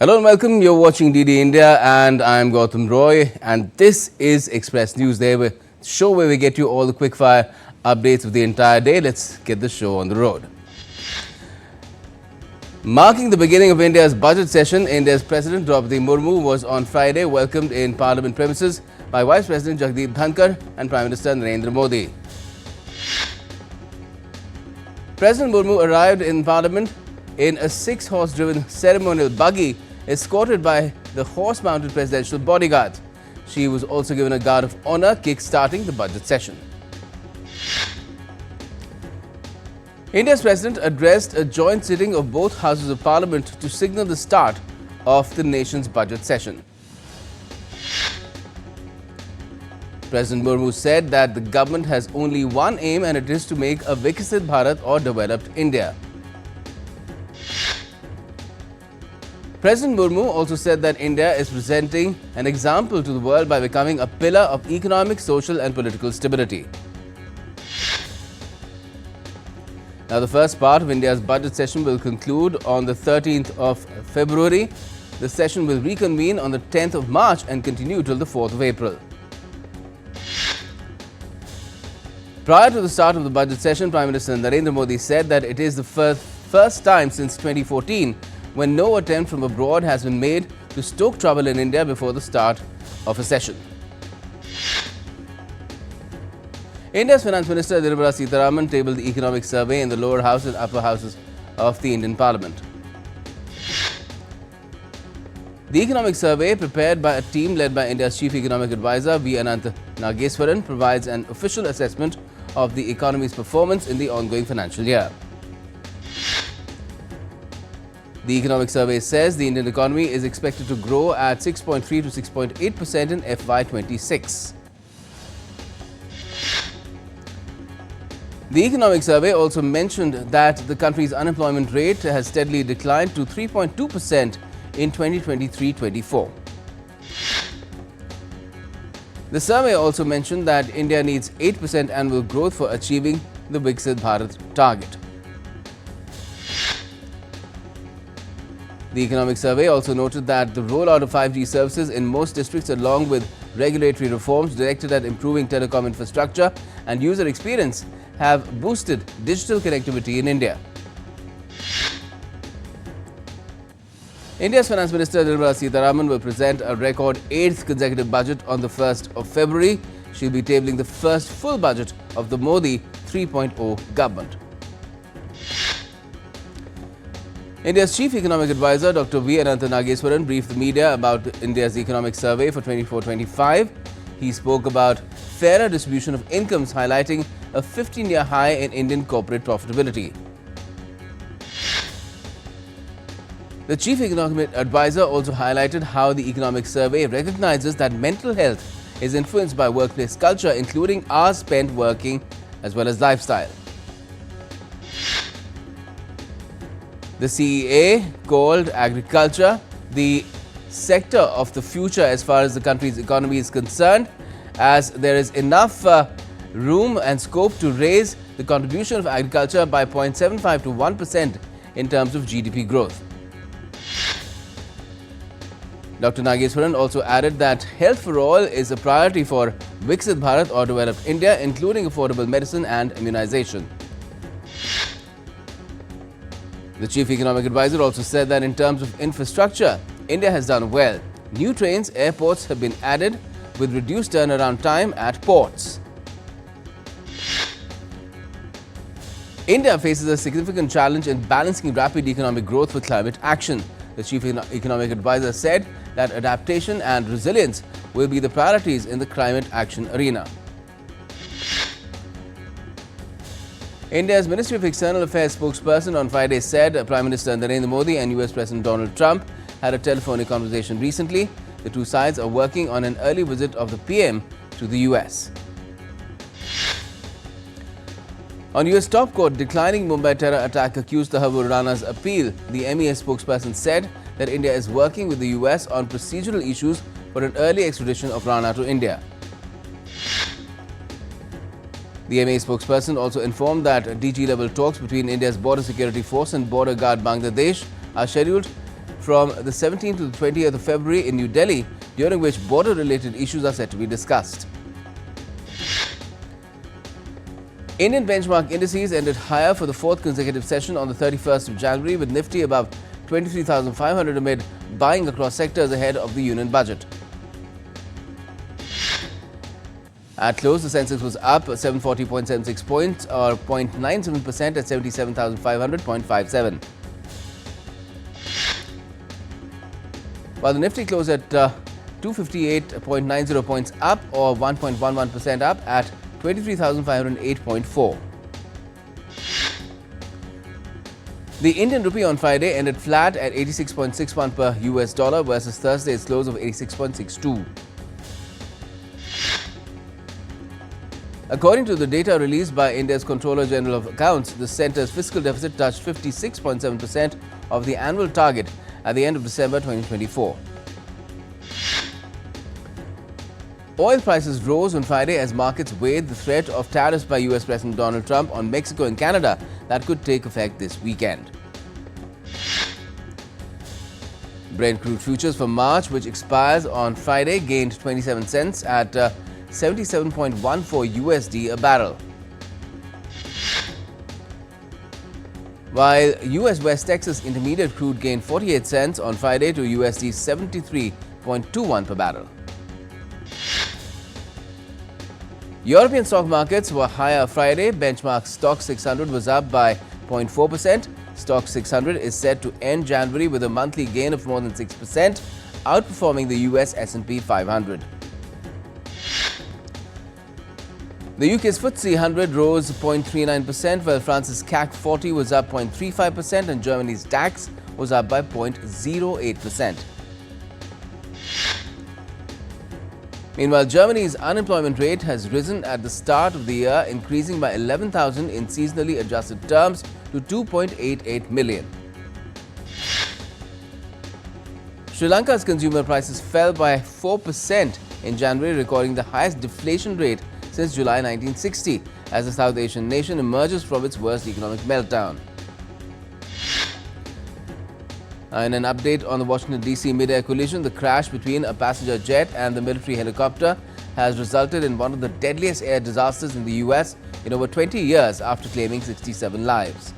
Hello and welcome. You're watching DD India and I'm Gautam Roy and this is Express News Day, the show where we get you all the quickfire updates of the entire day. Let's get the show on the road. Marking the beginning of India's budget session, India's President Draupadi Murmu was on Friday welcomed in Parliament premises by Vice President Jagdeep Dhankar and Prime Minister Narendra Modi. President Murmu arrived in Parliament in a 6-horse-driven ceremonial buggy escorted by the horse-mounted presidential bodyguards. She was also given a guard of honour kick-starting the budget session. India's President addressed a joint sitting of both houses of Parliament to signal the start of the nation's budget session. President Murmu said that the government has only one aim and it is to make a Viksit Bharat or developed India. President Murmu also said that India is presenting an example to the world by becoming a pillar of economic, social and political stability. Now, the first part of India's budget session will conclude on the 13th of February. The session will reconvene on the 10th of March and continue till the 4th of April. Prior to the start of the budget session, Prime Minister Narendra Modi said that it is the first time since 2014 when no attempt from abroad has been made to stoke trouble in India before the start of a session. India's Finance Minister Nirmala Sitharaman tabled the economic survey in the lower house and upper houses of the Indian Parliament. The economic survey, prepared by a team led by India's Chief Economic Advisor V. Anant Nageswaran, provides an official assessment of the economy's performance in the ongoing financial year. The economic survey says the Indian economy is expected to grow at 6.3 to 6.8% in FY26. The economic survey also mentioned that the country's unemployment rate has steadily declined to 3.2% in 2023-24. The survey also mentioned that India needs 8% annual growth for achieving the Viksit Bharat target. The economic survey also noted that the rollout of 5G services in most districts, along with regulatory reforms directed at improving telecom infrastructure and user experience, have boosted digital connectivity in India. India's Finance Minister Nirmala Sitharaman will present a record 8th consecutive budget on the 1st of February. She will be tabling the first full budget of the Modi 3.0 government. India's Chief Economic Advisor Dr. V. Anant Nageswaran briefed the media about India's economic survey for 24-25. He spoke about fairer distribution of incomes, highlighting a 15-year high in Indian corporate profitability. The Chief Economic Advisor also highlighted how the economic survey recognizes that mental health is influenced by workplace culture, including hours spent working as well as lifestyle. The CEA called agriculture the sector of the future as far as the country's economy is concerned, as there is enough room and scope to raise the contribution of agriculture by 0.75 to 1% in terms of GDP growth. Dr. Nageswaran also added that health for all is a priority for Viksit Bharat or developed India, including affordable medicine and immunization. The Chief Economic Advisor also said that in terms of infrastructure, India has done well. New trains, airports have been added with reduced turnaround time at ports. India faces a significant challenge in balancing rapid economic growth with climate action. The Chief Economic Advisor said that adaptation and resilience will be the priorities in the climate action arena. India's Ministry of External Affairs spokesperson on Friday said Prime Minister Narendra Modi and US President Donald Trump had a telephonic conversation recently. The two sides are working on an early visit of the PM to the US. On US top court declining Mumbai terror attack accused Tahavur Rana's appeal, the MES spokesperson said that India is working with the US on procedural issues for an early extradition of Rana to India. The MA spokesperson also informed that DG-level talks between India's Border Security Force and Border Guard Bangladesh are scheduled from the 17th to the 20th of February in New Delhi, during which border-related issues are set to be discussed. Indian benchmark indices ended higher for the fourth consecutive session on the 31st of January, with Nifty above 23,500 amid buying across sectors ahead of the union budget. At close, the Sensex was up 740.76 points or 0.97% at 77,500.57. While the Nifty closed at 258.90 points up or 1.11% up at 23,508.4. The Indian rupee on Friday ended flat at 86.61 per US dollar versus Thursday's close of 86.62. According to the data released by India's Controller General of Accounts, the centre's fiscal deficit touched 56.7% of the annual target at the end of December 2024. Oil prices rose on Friday as markets weighed the threat of tariffs by US President Donald Trump on Mexico and Canada that could take effect this weekend. Brent crude futures for March, which expires on Friday, gained 27 cents at 77.14 USD a barrel. While US West Texas Intermediate crude gained 48 cents on Friday to USD 73.21 per barrel. European stock markets were higher Friday. Benchmark Stock 600 was up by 0.4%. Stock 600 is set to end January with a monthly gain of more than 6%, outperforming the US S&P 500. The UK's FTSE 100 rose 0.39%, while France's CAC 40 was up 0.35% and Germany's DAX was up by 0.08%. Meanwhile, Germany's unemployment rate has risen at the start of the year, increasing by 11,000 in seasonally adjusted terms to 2.88 million. Sri Lanka's consumer prices fell by 4% in January, recording the highest deflation rate since July 1960, as the South Asian nation emerges from its worst economic meltdown. In an update on the Washington DC mid-air collision, the crash between a passenger jet and the military helicopter has resulted in one of the deadliest air disasters in the US in over 20 years, after claiming 67 lives.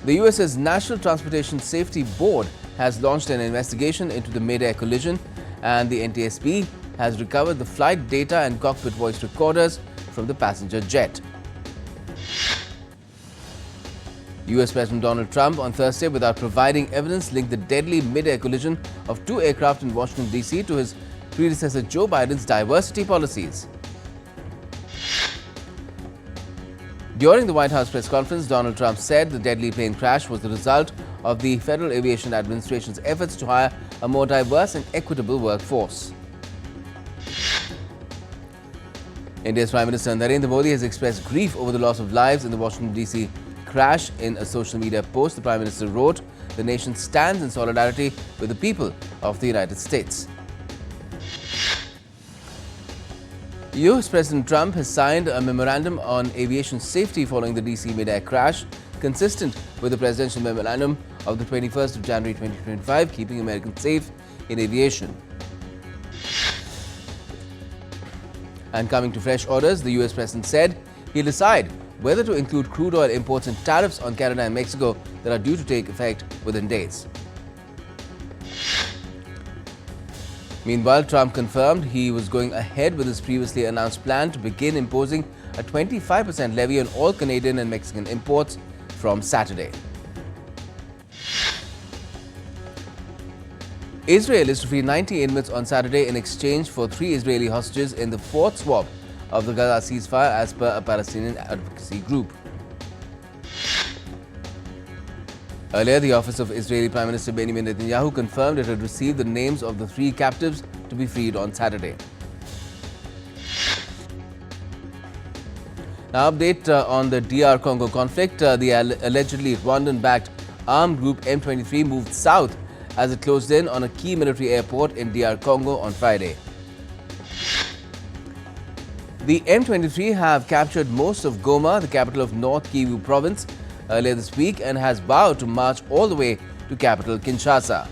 The US's National Transportation Safety Board has launched an investigation into the mid-air collision, and the NTSB has recovered the flight data and cockpit voice recorders from the passenger jet. US President Donald Trump on Thursday, without providing evidence, linked the deadly mid-air collision of two aircraft in Washington, D.C. to his predecessor Joe Biden's diversity policies. During the White House press conference, Donald Trump said the deadly plane crash was the result of the Federal Aviation Administration's efforts to hire a more diverse and equitable workforce. India's Prime Minister Narendra Modi has expressed grief over the loss of lives in the Washington, D.C. crash. In a social media post, the Prime Minister wrote, "The nation stands in solidarity with the people of the United States." US President Trump has signed a memorandum on aviation safety following the DC mid-air crash, consistent with the presidential memorandum of the 21st of January 2025, keeping Americans safe in aviation. And coming to fresh orders, the US President said he'll decide whether to include crude oil imports and tariffs on Canada and Mexico that are due to take effect within days. Meanwhile, Trump confirmed he was going ahead with his previously announced plan to begin imposing a 25% levy on all Canadian and Mexican imports from Saturday. Israel is to free 90 inmates on Saturday in exchange for 3 Israeli hostages in the fourth swap of the Gaza ceasefire, as per a Palestinian advocacy group. Earlier, the office of Israeli Prime Minister Benjamin Netanyahu confirmed it had received the names of the 3 captives to be freed on Saturday. Now, update on the DR Congo conflict. The allegedly Rwandan-backed armed group M23 moved south as it closed in on a key military airport in DR Congo on Friday. The M23 have captured most of Goma, the capital of North Kivu province, earlier this week and has vowed to march all the way to capital Kinshasa.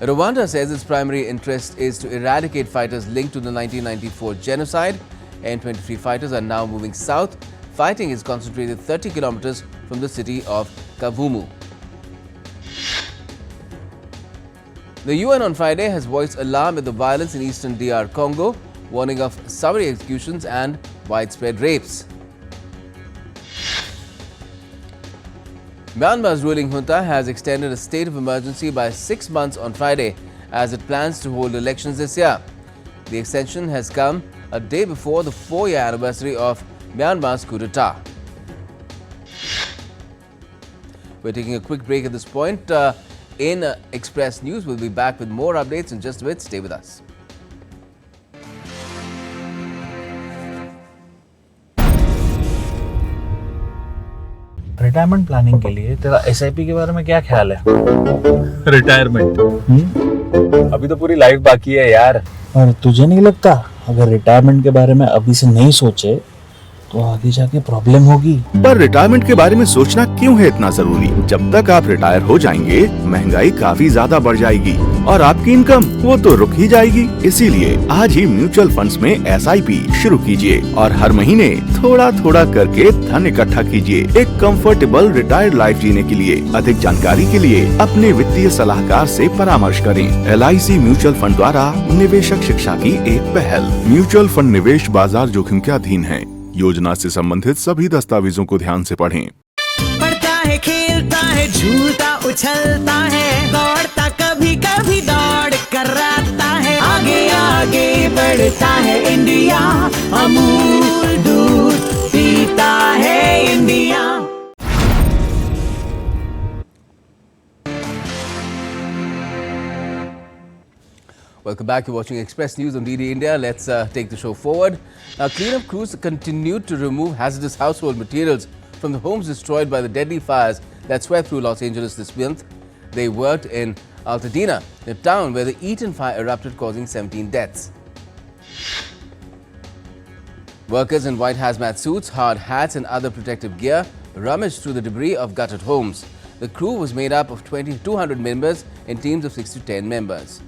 Rwanda says its primary interest is to eradicate fighters linked to the 1994 genocide. N23 fighters are now moving south. Fighting is concentrated 30 kilometers from the city of Kavumu. The UN on Friday has voiced alarm at the violence in eastern DR Congo, warning of summary executions and widespread rapes. Myanmar's ruling junta has extended a state of emergency by 6 months on Friday as it plans to hold elections this year. The extension has come a day before the 4-year anniversary of Myanmar's coup d'etat. We're taking a quick break at this point. In Express News, we'll be back with more updates in just a bit. Stay with us. Retirement planning के लिए तेरा SIP के बारे में क्या ख्याल है? Retirement अभी तो पूरी लाइफ बाकी है यार। और तुझे नहीं लगता अगर रिटायरमेंट के बारे में अभी से नहीं सोचे तो आगे जाके प्रॉब्लम होगी? पर रिटायरमेंट के बारे में सोचना क्यों है इतना जरूरी? जब तक आप रिटायर हो जाएंगे महंगाई काफी ज्यादा बढ़ जाएगी और आपकी इनकम वो तो रुक ही जाएगी। इसीलिए आज ही म्यूचुअल फंड्स में एसआईपी शुरू कीजिए और हर महीने थोड़ा थोड़ा करके धन इकट्ठा कीजिए एक कंफर्टेबल रिटायर्ड लाइफ जीने के लिए। अधिक जानकारी के लिए अपने वित्तीय सलाहकार से परामर्श करें। LIC म्यूचुअल फंड द्वारा निवेशक शिक्षा की एक पहल। म्यूचुअल फंड निवेश बाजार जोखिम के अधीन है। योजना से संबंधित सभी दस्तावेजों को ध्यान से पढ़ें। पढ़ता है, खेलता है, झूलता उछलता है, दौड़ता कभी कभी दौड़ कराता है, आगे आगे बढ़ता है इंडिया, अमूल दूध पीता है India. Welcome back. You're watching Express News on DD India. Let's take the show forward. Now, cleanup crews continued to remove hazardous household materials from the homes destroyed by the deadly fires that swept through Los Angeles this month. They worked in Altadena, the town where the Eaton fire erupted, causing 17 deaths. Workers in white hazmat suits, hard hats and other protective gear rummaged through the debris of gutted homes. The crew was made up of 200 members in teams of 6 to 10 members.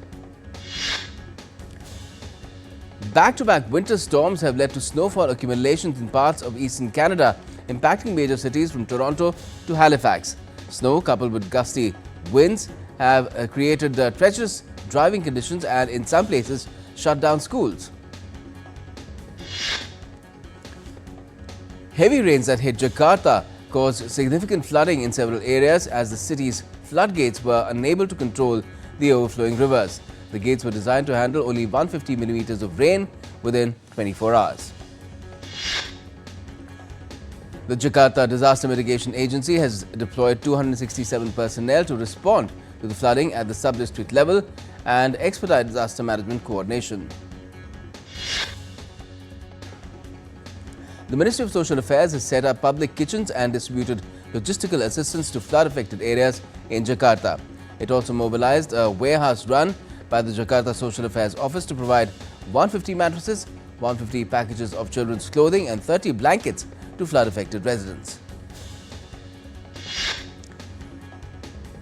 Back-to-back winter storms have led to snowfall accumulations in parts of eastern Canada, impacting major cities from Toronto to Halifax. Snow, coupled with gusty winds, have created treacherous driving conditions and, in some places, shut down schools. Heavy rains that hit Jakarta caused significant flooding in several areas as the city's floodgates were unable to control the overflowing rivers. The gates were designed to handle only 150 millimeters of rain within 24 hours. The Jakarta Disaster Mitigation Agency has deployed 267 personnel to respond to the flooding at the sub-district level and expedite disaster management coordination. The Ministry of Social Affairs has set up public kitchens and distributed logistical assistance to flood-affected areas in Jakarta. It also mobilized a warehouse run by the Jakarta Social Affairs Office to provide 150 mattresses, 150 packages of children's clothing and 30 blankets to flood-affected residents.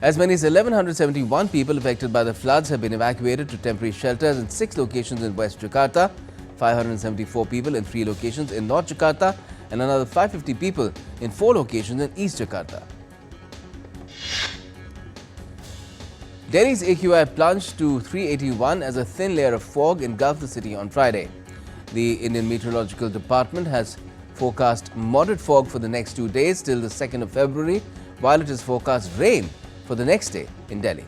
As many as 1,171 people affected by the floods have been evacuated to temporary shelters in 6 locations in West Jakarta, 574 people in 3 locations in North Jakarta and another 550 people in 4 locations in East Jakarta. Delhi's AQI plunged to 381 as a thin layer of fog engulfed the city on Friday. The Indian Meteorological Department has forecast moderate fog for the next 2 days till the 2nd of February, while it has forecast rain for the next day in Delhi.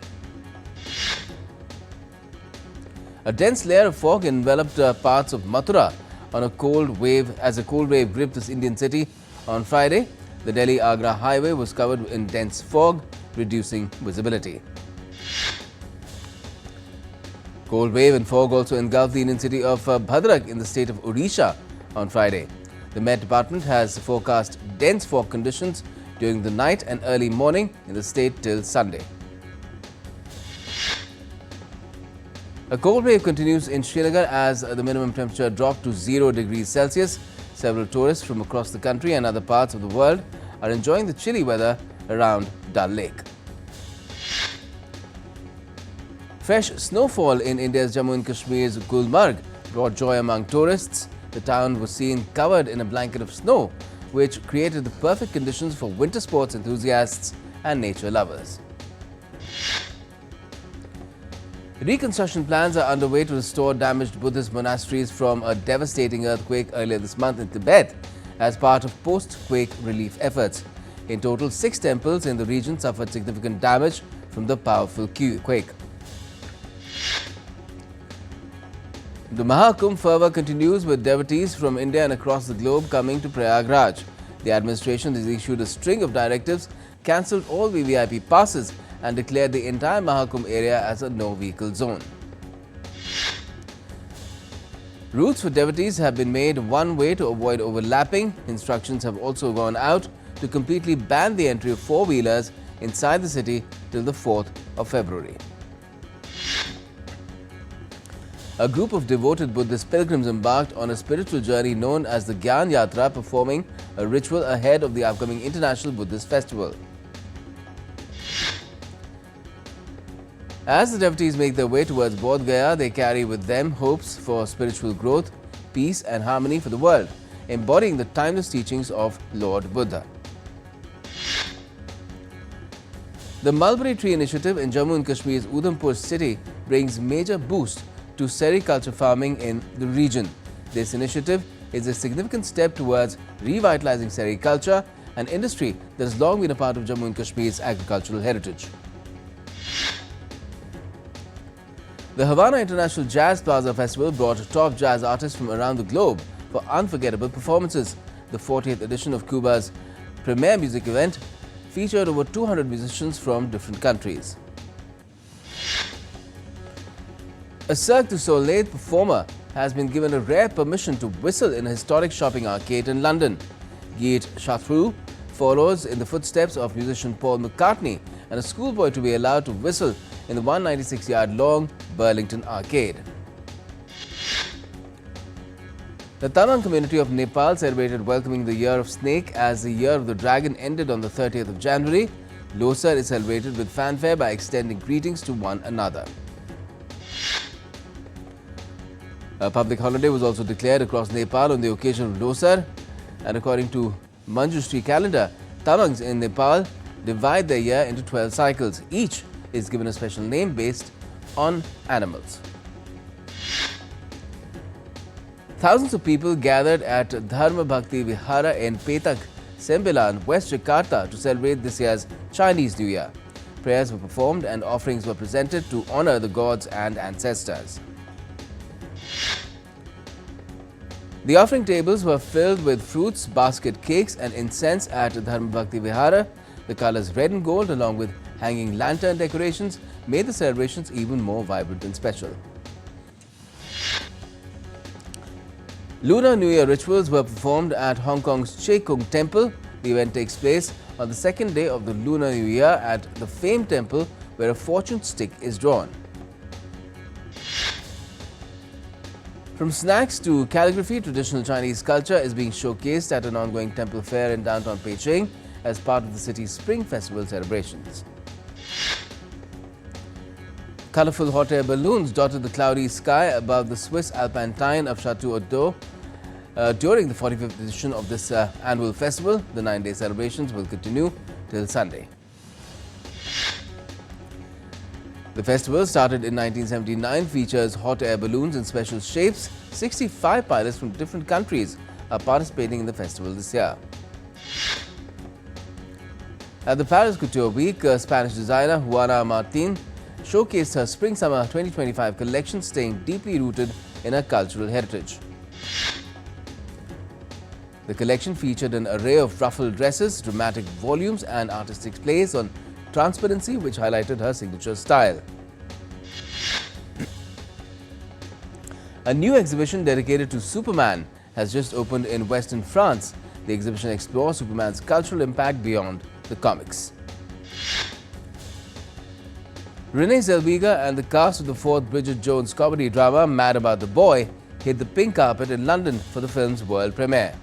A dense layer of fog enveloped parts of Mathura as a cold wave gripped this Indian city on Friday. The Delhi-Agra highway was covered in dense fog, reducing visibility. Cold wave and fog also engulfed the Indian city of Bhadrak in the state of Odisha on Friday. The Met Department has forecast dense fog conditions during the night and early morning in the state till Sunday. A cold wave continues in Srinagar as the minimum temperature dropped to 0 degrees Celsius. Several tourists from across the country and other parts of the world are enjoying the chilly weather around Dal Lake. Fresh snowfall in India's Jammu and Kashmir's Gulmarg brought joy among tourists. The town was seen covered in a blanket of snow, which created the perfect conditions for winter sports enthusiasts and nature lovers. Reconstruction plans are underway to restore damaged Buddhist monasteries from a devastating earthquake earlier this month in Tibet as part of post-quake relief efforts. In total, 6 temples in the region suffered significant damage from the powerful quake. The Mahakumbh fervour continues with devotees from India and across the globe coming to Prayagraj. The administration has issued a string of directives, cancelled all VVIP passes and declared the entire Mahakumbh area as a no-vehicle zone. Routes for devotees have been made one way to avoid overlapping. Instructions have also gone out to completely ban the entry of four-wheelers inside the city till the 4th of February. A group of devoted Buddhist pilgrims embarked on a spiritual journey known as the Gyan Yatra, performing a ritual ahead of the upcoming International Buddhist Festival. As the devotees make their way towards Bodh Gaya, they carry with them hopes for spiritual growth, peace and harmony for the world, embodying the timeless teachings of Lord Buddha. The Mulberry Tree Initiative in Jammu and Kashmir's Udhampur city brings major boost to sericulture farming in the region. This initiative is a significant step towards revitalizing sericulture, an industry that has long been a part of Jammu and Kashmir's agricultural heritage. The Havana International Jazz Plaza Festival brought top jazz artists from around the globe for unforgettable performances. The 40th edition of Cuba's premier music event featured over 200 musicians from different countries. A Cirque du Soleil performer has been given a rare permission to whistle in a historic shopping arcade in London. Geet Chathru follows in the footsteps of musician Paul McCartney and a schoolboy to be allowed to whistle in the 196-yard-long Burlington Arcade. The Tamang community of Nepal celebrated welcoming the Year of Snake as the Year of the Dragon ended on the 30th of January. Losar is celebrated with fanfare by extending greetings to one another. A public holiday was also declared across Nepal on the occasion of Losar, and according to Manjushri calendar, Tamangs in Nepal divide their year into 12 cycles. Each is given a special name based on animals. Thousands of people gathered at Dharma Bhakti Vihara in Petak, Sembilan, West Jakarta to celebrate this year's Chinese New Year. Prayers were performed and offerings were presented to honor the gods and ancestors. The offering tables were filled with fruits, basket cakes and incense at Dharma Bhakti Vihara. The colors red and gold along with hanging lantern decorations made the celebrations even more vibrant and special. Lunar New Year rituals were performed at Hong Kong's Chek Kung Temple. The event takes place on the second day of the Lunar New Year at the famed temple where a fortune stick is drawn. From snacks to calligraphy, traditional Chinese culture is being showcased at an ongoing temple fair in downtown Beijing as part of the city's Spring Festival celebrations. Colorful hot air balloons dotted the cloudy sky above the Swiss Alpentine of Chateau d'Eau during the 45th edition of this annual festival. The 9-day celebrations will continue till Sunday. The festival, started in 1979, features hot air balloons in special shapes. 65 pilots from different countries are participating in the festival this year. At the Paris Couture Week, Spanish designer Juana Martin showcased her Spring-Summer 2025 collection, staying deeply rooted in her cultural heritage. The collection featured an array of ruffled dresses, dramatic volumes and artistic plays on transparency, which highlighted her signature style. A new exhibition dedicated to Superman has just opened in Western France. The exhibition explores Superman's cultural impact beyond the comics. Renee Zellweger and the cast of the fourth Bridget Jones comedy drama Mad About the Boy hit the pink carpet in London for the film's world premiere.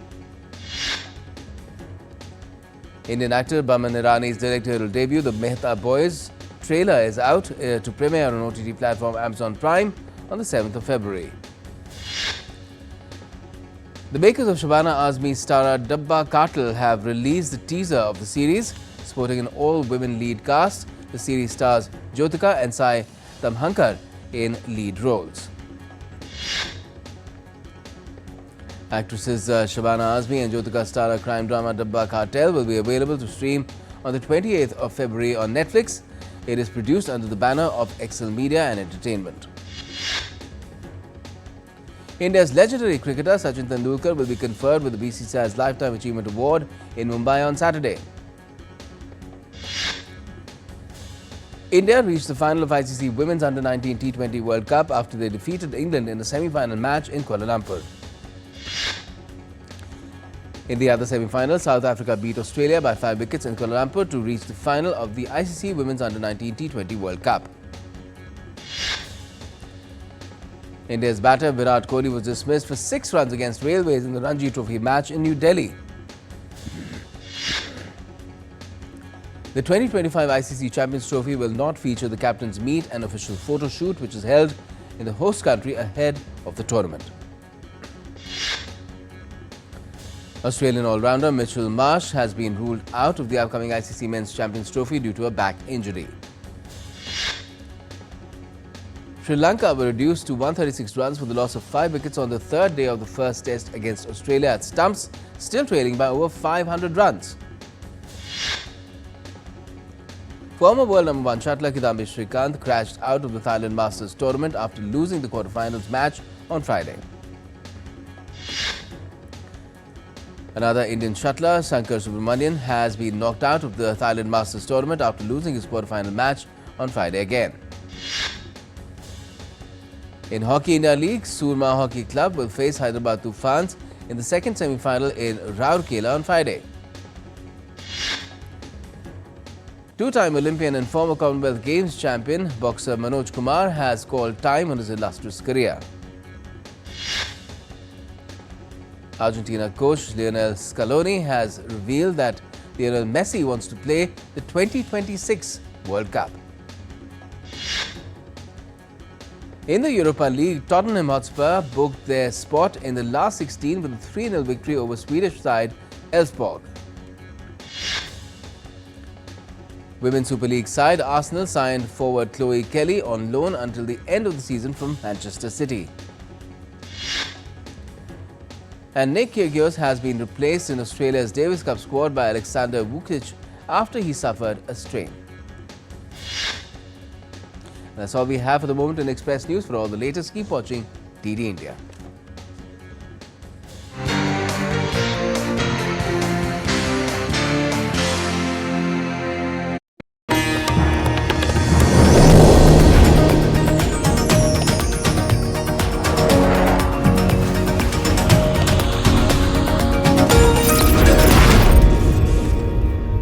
Indian actor Baman Irani's directorial debut, The Mehta Boys trailer, is out to premiere on OTT platform Amazon Prime on the 7th of February. The makers of Shabana Azmi's starrer Dabba Katil have released the teaser of the series, sporting an all-women lead cast. The series stars Jyotika and Sai Tamhankar in lead roles. Actresses Shabana Azmi and Jyotika star a crime drama Dabba Cartel will be available to stream on the 28th of February on Netflix. It is produced under the banner of Excel Media and Entertainment. India's legendary cricketer Sachin Tendulkar will be conferred with the BCCI's Lifetime Achievement Award in Mumbai on Saturday. India reached the final of ICC Women's Under-19 T20 World Cup after they defeated England in a semi-final match in Kuala Lumpur. In the other semi-final, South Africa beat Australia by 5 wickets in Kuala Lumpur to reach the final of the ICC Women's Under-19 T20 World Cup. India's batter Virat Kohli was dismissed for 6 runs against Railways in the Ranji Trophy match in New Delhi. The 2025 ICC Champions Trophy will not feature the captain's meet and official photo shoot, which is held in the host country ahead of the tournament. Australian all-rounder Mitchell Marsh has been ruled out of the upcoming ICC Men's Champions Trophy due to a back injury. Sri Lanka were reduced to 136 runs for the loss of 5 wickets on the third day of the first test against Australia at stumps, still trailing by over 500 runs. Former world number 1 shuttler Kidambi Srikanth crashed out of the Thailand Masters tournament after losing the quarterfinals match on Friday. Another Indian shuttler, Shankar Subramanian, has been knocked out of the Thailand Masters tournament after losing his quarterfinal match on Friday again. In Hockey India League, Surma Hockey Club will face Hyderabad Tufans in the second semi-final in Rourkela on Friday. Two-time Olympian and former Commonwealth Games champion boxer Manoj Kumar has called time on his illustrious career. Argentina coach Lionel Scaloni has revealed that Lionel Messi wants to play the 2026 World Cup. In the Europa League, Tottenham Hotspur booked their spot in the last 16 with a 3-0 victory over Swedish side Elfsborg. Women's Super League side Arsenal signed forward Chloe Kelly on loan until the end of the season from Manchester City. And Nick Kyrgios has been replaced in Australia's Davis Cup squad by Alexander Vukic after he suffered a strain. That's all we have for the moment in Express News. For all the latest, keep watching DD India.